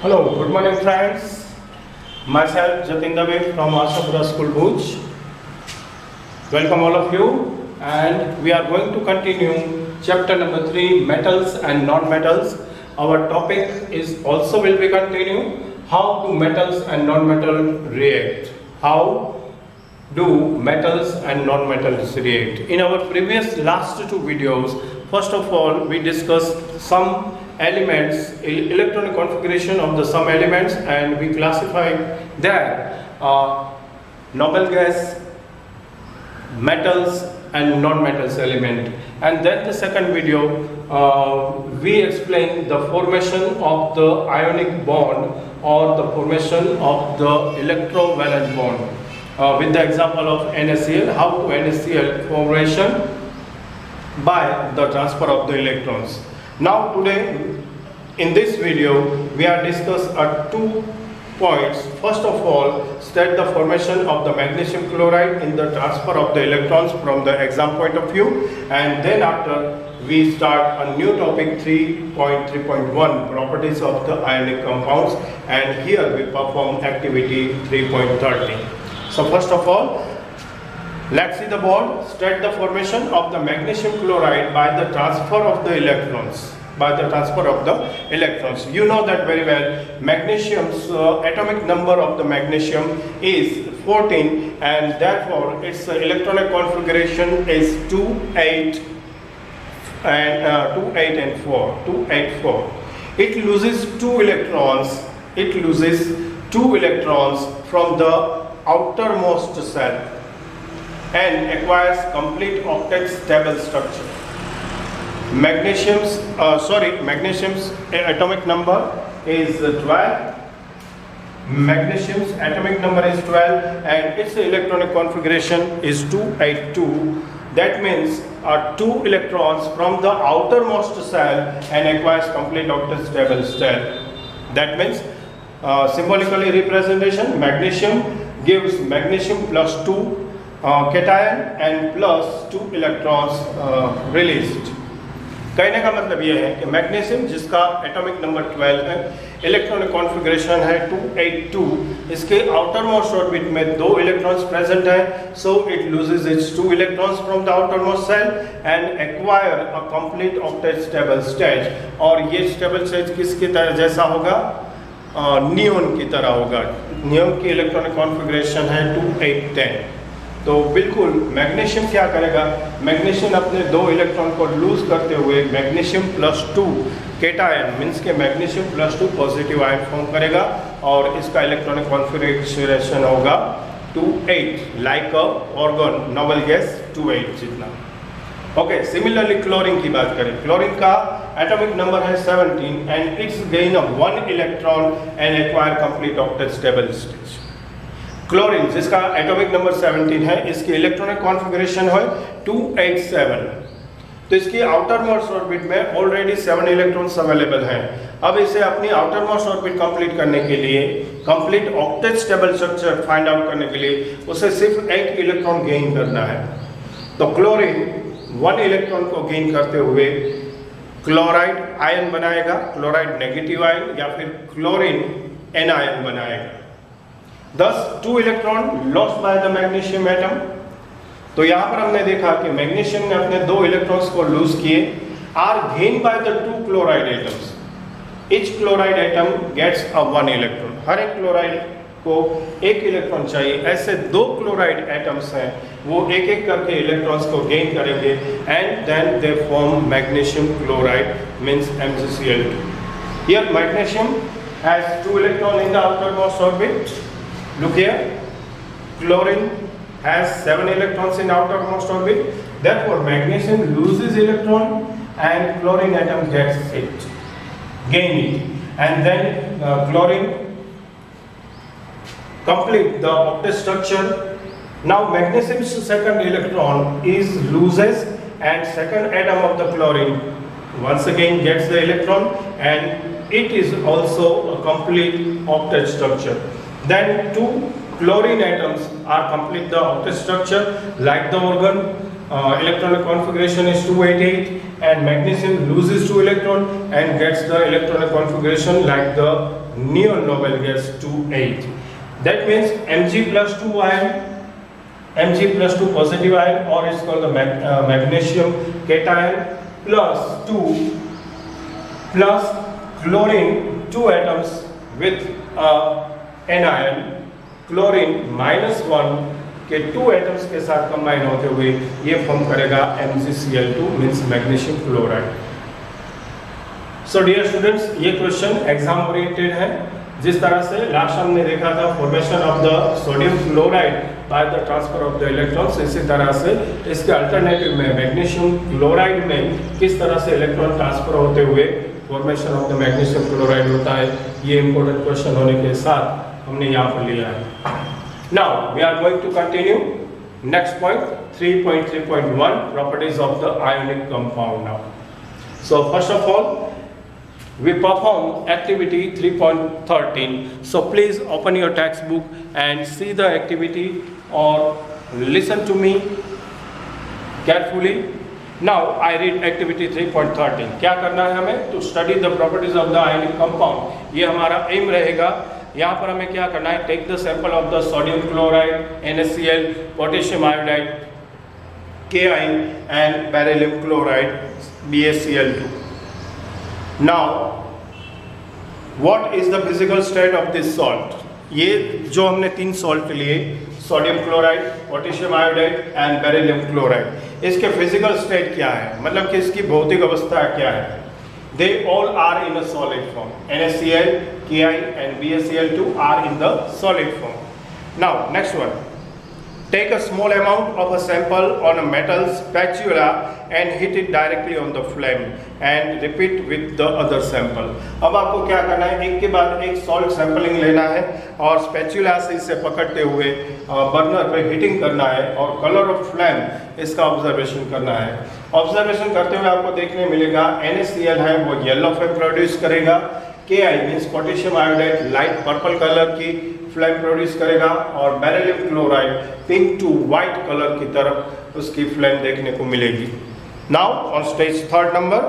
Hello, good morning friends. Myself Jatin Dave from Ashapura School Bhuj. Welcome all of you, and we are going to continue chapter number 3, metals and non-metals. Our topic is also will be continue how do metals and non-metal react. How do metals and non-metals react? In our previous last two videos, first of all we discussed some elements, electronic configuration of the some elements, and we classified that noble gas, metals and non-metals element. And then the second video we explained the formation of the ionic bond or the formation of the electrovalent bond with the example of NaCl, how to NaCl formation by the transfer of the electrons. Now today in this video we are discuss 2 points. First of all, state the formation of the magnesium chloride in the transfer of the electrons from the exam point of view, and then after we start a new topic 3.3.1 properties of the ionic compounds, and here we perform activity 3.30. So first of all, let's see the board. State the formation of the magnesium chloride by the transfer of the electrons. You know that very well. Magnesium's atomic number of the magnesium is 14, and therefore its electronic configuration is 2, 8 and 4. 2, 8, 4. It loses 2 electrons. From the outermost cell and acquires complete octet stable structure. Magnesium's atomic number is 12. Magnesium's atomic number is 12 and its electronic configuration is 282. That means 2 electrons from the outermost cell and acquires complete octet stable state. That means symbolically representation, magnesium gives magnesium plus 2 cation and plus 2 electrons released. कहने का मतलब यह है कि magnesium जिसका atomic number 12 है, electronic configuration है 282, इसके आउटर मोस्ट ऑर्बिट में 2 इलेक्ट्रॉन्स प्रेजेंट है, so it loses its 2 electrons from the outermost shell and acquire a complete octet stable stage. और ये स्टेबल स्टेज किसकी तरह जैसा होगा? नियोन की तरह होगा. नियोन की इलेक्ट्रॉनिक कॉन्फ़िगरेशन है 2810. तो बिल्कुल मैग्नीशियम क्या करेगा? मैग्नीशियम अपने 2 इलेक्ट्रॉन को लूज करते हुए मैग्नीशियम प्लस 2 केटायन मीन्स के magnesium plus 2 positive ion form करेगा और इसका इलेक्ट्रॉनिक कॉन्फ़िगरेशन होगा 28 like a organ noble gas 28 जितना. ओके, सिमिलरली क्लोरीन की बात करें. क्लोरीन का एटॉमिक नंबर है 17 and it's gain of 1 electron and acquire complete octet stable stage. Chlorine जिसका एटॉमिक नंबर 17 है, इसकी इलेक्ट्रॉनिक कॉन्फ़िगरेशन है 287. तो इसकी आउटर मोस्ट ऑर्बिट में ऑलरेडी 7 इलेक्ट्रॉन्स अवेलेबल हैं. अब इसे अपनी आउटर मोस्ट ऑर्बिट कंप्लीट करने के लिए, complete octet stable structure find out करने के लिए उसे सिर्फ 1 इलेक्ट्रॉन गेन करना है. तो क्लोरीन 1 इलेक्ट्रॉन को गेन करते हुए क्लोराइड आयन बनाएगा, क्लोराइड नेगेटिव आयन, या फिर क्लोरीन एनायन बनाएगा. Thus 2 electron lost by the magnesium atom. तो यहाँ पर हमने देखा कि मैग्नीशियम ने अपने 2 इलेक्ट्रॉन्स को लूज किए, or gain by the 2 chloride atoms. Each chloride atom gets a 1 electron. हर एक क्लोराइड को 1 इलेक्ट्रॉन चाहिए. ऐसे 2 क्लोराइड एटम्स हैं, वो एक एक करके इलेक्ट्रॉन्स को गेन करेंगे and then they form magnesium chloride means MgCl2. Here magnesium has 2 electrons in the outermost orbit. Look here, chlorine has 7 electrons in outermost orbit. Therefore, magnesium loses electron and chlorine atom gets it, gain it, and then chlorine complete the octet structure. Now, magnesium's second electron is loses, and second atom of the chlorine once again gets the electron, and it is also a complete octet structure. Then 2 chlorine atoms are complete the octet structure like the organ. Electronic configuration is 288 and magnesium loses 2 electron and gets the electronic configuration like the neon noble gas 2,8. That means Mg plus 2 ion, Mg plus 2 positive ion, or it's called the magnesium cation, plus 2 plus chlorine 2 atoms with anion, chlorine -1 के 2 atoms के साथ combine होते हुए ये form करेगा MgCl2 means magnesium chloride. So dear students, ये question exam oriented है। जिस तरह से लास्ट हमने देखा था formation of the sodium chloride by the transfer of the electrons, इसी तरह से इसके अल्टरनेटिव में मैग्नीशियम क्लोराइड में किस तरह से इलेक्ट्रॉन ट्रांसफर होते हुए formation of the magnesium chloride होता है, ये इंपॉर्टेंट क्वेश्चन होने के साथ हमने यहाँ पर लिया है। Now we are going to continue next point 3.3.1 properties of the ionic compound now. So first of all we perform activity 3.13. So please open your textbook and see the activity or listen to me carefully. Now I read activity 3.13. क्या करना है हमें? To study the properties of the ionic compound. ये हमारा M रहेगा। यहाँ पर हमें क्या करना है? Take the sample of the sodium chloride, NaCl, potassium iodide Ki and beryllium chloride BaCl2. Now what is the physical state of this salt? ये जो हमने 3 सॉल्ट लिए, sodium chloride, potassium iodide and beryllium chloride, इसके physical state क्या है, मतलब कि इसकी भौतिक अवस्था क्या है? They all are in a solid form. NaCl, Ki and BaCl2 are in the solid form. Now next one. Take a small amount of a sample on a metal spatula and hit it directly on the flame and repeat with the other sample. अब आपको क्या करना है? एक के बाद एक salt sampling लेना है और स्पैचुला से इसे पकड़ते हुए बर्नर पे हीटिंग करना है और कलर ऑफ फ्लेम इसका ऑब्जर्वेशन करना है। ऑब्जर्वेशन करते हुए आपको देखने मिलेगा NaCl है वो येलो फ्लेम प्रोड्यूस करेगा, Ki means potassium iodide light purple colour की फ्लेम प्रोड्यूस करेगा और beryllium chloride pink to white colour की तरफ उसकी फ्लेम देखने को मिलेगी। Now on stage third number,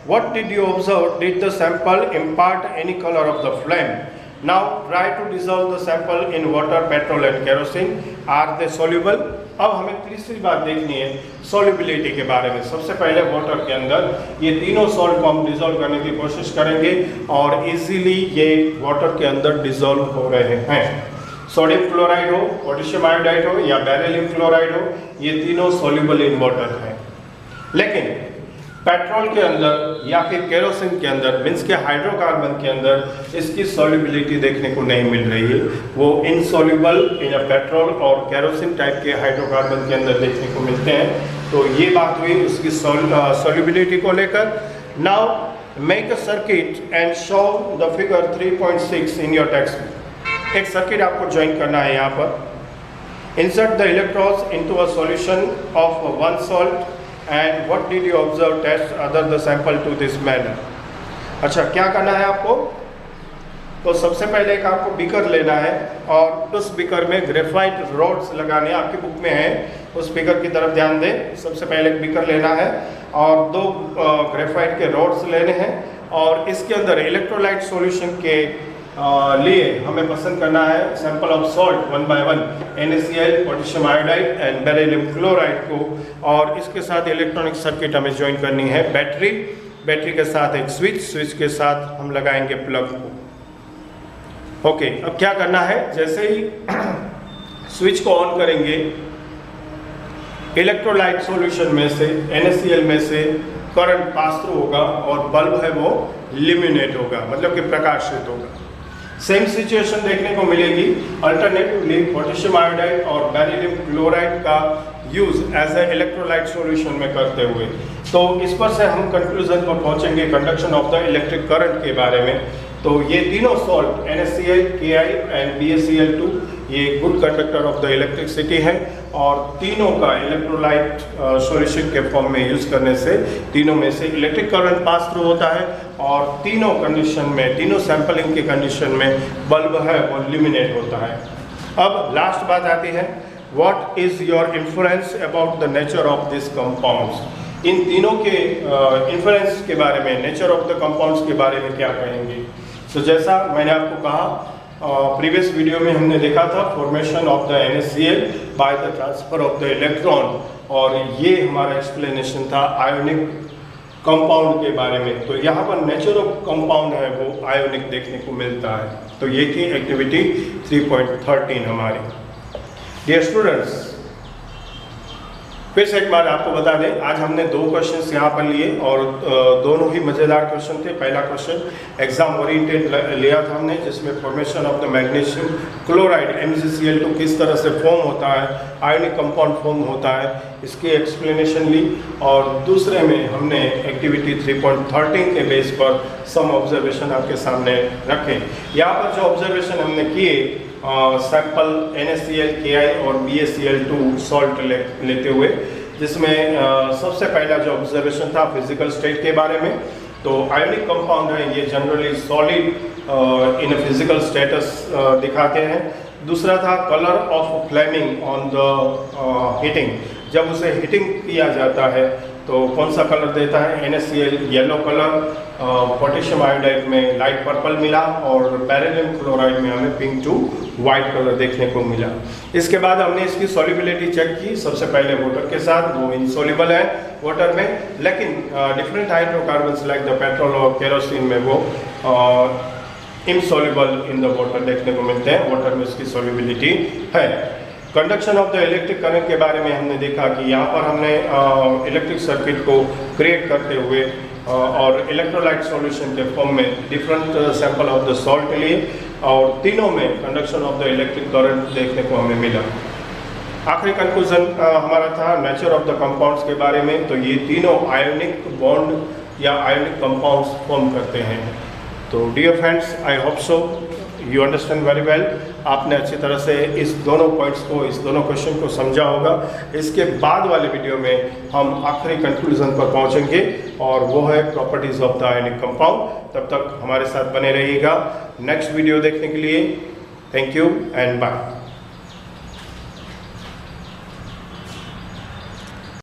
what did you observe? Did the sample impart any colour of the flame? Now try to dissolve the sample in water, petrol and kerosene, are they soluble? अब हमें तीसरी बात देखनी है solubility के बारे में। सबसे पहले वाटर के अंदर ये तीनों सॉल्ट को हम डिसॉल्व करने की कोशिश करेंगे और इजीली ये वाटर के अंदर डिसॉल्व हो रहे हैं। सोडियम क्लोराइड हो, पोटेशियम आयोडाइड हो या बेरिलियम क्लोराइड हो, ये तीनों सॉल्युबल इन वाटर हैं। लेकिन पेट्रोल के अंदर या फिर केरोसिन के अंदर मीन्स के हाइड्रोकार्बन के अंदर इसकी सॉल्युबिलिटी देखने को नहीं मिल रही है, वो इनसॉल्युबल इन पेट्रोल और केरोसिन टाइप के हाइड्रोकार्बन के अंदर देखने को मिलते हैं। तो ये बात हुई उसकी सॉल्युबिलिटी को लेकर। Now make a circuit and show the figure 3.6 in your text. एक सर्किट आपको ज्वाइन करना है। यहाँ पर insert the electrons into a solution of one salt and what did you observe? Test other the sample to this manner. अच्छा, क्या करना है आपको? तो सबसे पहले एक आपको बीकर लेना है और उस बीकर में ग्रेफाइट रॉड्स लगाने, आपकी बुक में है, उस बीकर की तरफ ध्यान दें। सबसे पहले एक बीकर लेना है और 2 ग्रेफाइट के रॉड्स लेने हैं और इसके अंदर इलेक्ट्रोलाइट सॉल्यूशन के लिए हमें पसंद करना है sample of salt 1 by 1 NaCl, potassium iodide and beryllium chloride को, और इसके साथ इलेक्ट्रॉनिक सर्किट हमें ज्वाइन करनी है बैटरी, बैटरी के साथ एक स्विच, स्विच के साथ हम लगाएंगे प्लग को। ओके, अब क्या करना है? जैसे ही स्विच को ऑन करेंगे इलेक्ट्रोलाइट सॉल्यूशन में से NaCl में से करंट पास थ्रू होगा और बल्ब है वो इल्यूमिनेट होगा, मतलब कि प्रकाशित होगा। सेम सिचुएशन देखने को मिलेगी अल्टरनेटिवली पोटेशियम आयोडाइड और बेरिलियम क्लोराइड का use as a electrolyte solution में करते हुए। तो इस पर से हम कंक्लूजन पर पहुंचेंगे conduction of the electric current के बारे में। तो ये तीनों salt NaCl, Ki and BaCl2 ये good conductor of the electricity है और तीनों का इलेक्ट्रोलाइट सॉल्यूशन के फॉर्म में यूज करने से तीनों में से इलेक्ट्रिक करंट पास थ्रू होता है और तीनों कंडीशन में, तीनों सैंपलिंग के कंडीशन में बल्ब है वो इल्यूमिनेट होता है। अब लास्ट बात आती है, what is your influence about the nature of this compounds? इन तीनों के इन्फ्लुएंस के बारे में, नेचर ऑफ द कंपाउंड्स के बारे में क्या कहेंगे? तो जैसा मैंने आपको कहा प्रीवियस वीडियो में हमने देखा था formation of the NaCl bye the transfer of the electron, और ये हमारा एक्सप्लेनेशन था आयोनिक कंपाउंड के बारे में। तो यहाँ पर नेचर ऑफ कंपाउंड है वो आयोनिक देखने को मिलता है। तो ये थी एक्टिविटी 3.13 हमारी। डियर स्टूडेंट्स, फिर से एक बार आपको बता दें, आज हमने 2 क्वेश्चंस यहाँ पर लिए और दोनों ही मज़ेदार क्वेश्चन थे। पहला क्वेश्चन एग्जाम ओरिएंटेड लिया था हमने, जिसमें formation of the magnesium chloride MgCl2 किस तरह से फॉर्म होता है, आयोनिक कंपाउंड फॉर्म होता है, इसकी एक्सप्लेनेशन ली। और दूसरे में हमने एक्टिविटी 3.13 के बेस पर सम ऑब्जर्वेशन आपके सामने रखे। यहाँ पर जो ऑब्जर्वेशन हमने किए, सैंपल NaCl, Ki और BaCl2 सॉल्ट लेते हुए, जिसमें सबसे पहला जो ऑब्जर्वेशन था फिजिकल स्टेट के बारे में। तो आयोनिक कंपाउंड है ये generally solid in a physical status दिखाते हैं। दूसरा था colour of flaming on the heating, जब उसे हीटिंग किया जाता है तो कौन सा कलर देता है। NaCl yellow colour, potassium iodide में लाइट पर्पल मिला और बेरिलियम क्लोराइड में हमें पिंक टू वाइट कलर देखने को मिला। इसके बाद हमने इसकी सॉल्युबिलिटी चेक की, सबसे पहले वाटर के साथ, वो इनसॉल्युबल है वाटर में, लेकिन different hydrocarbons like the petrol और केरोसिन में वो इनसॉल्युबल इन द वाटर देखने को मिलते हैं। वाटर में इसकी सॉल्युबिलिटी है। Conduction of the electric current के बारे में हमने देखा कि यहाँ पर हमने इलेक्ट्रिक सर्किट को क्रिएट करते हुए और इलेक्ट्रोलाइट सॉल्यूशन के फॉर्म में different sample of the salt लिए, और तीनों में conduction of the electric current देखने को हमें मिला। आखिरी कंक्लूजन हमारा था नेचर ऑफ द कंपाउंड्स के बारे में। तो ये तीनों आयोनिक बॉन्ड या आयोनिक कंपाउंड्स फॉर्म करते हैं। तो dear friends, I hope so you understand very well. आपने अच्छी तरह से इस दोनों पॉइंट्स को, इस दोनों क्वेश्चन को समझा होगा। इसके बाद वाले वीडियो में हम आखिरी कंक्लूजन पर पहुंचेंगे और वो है properties of the ionic compound. तब तक हमारे साथ बने रहिएगा नेक्स्ट वीडियो देखने के लिए। Thank you and bye.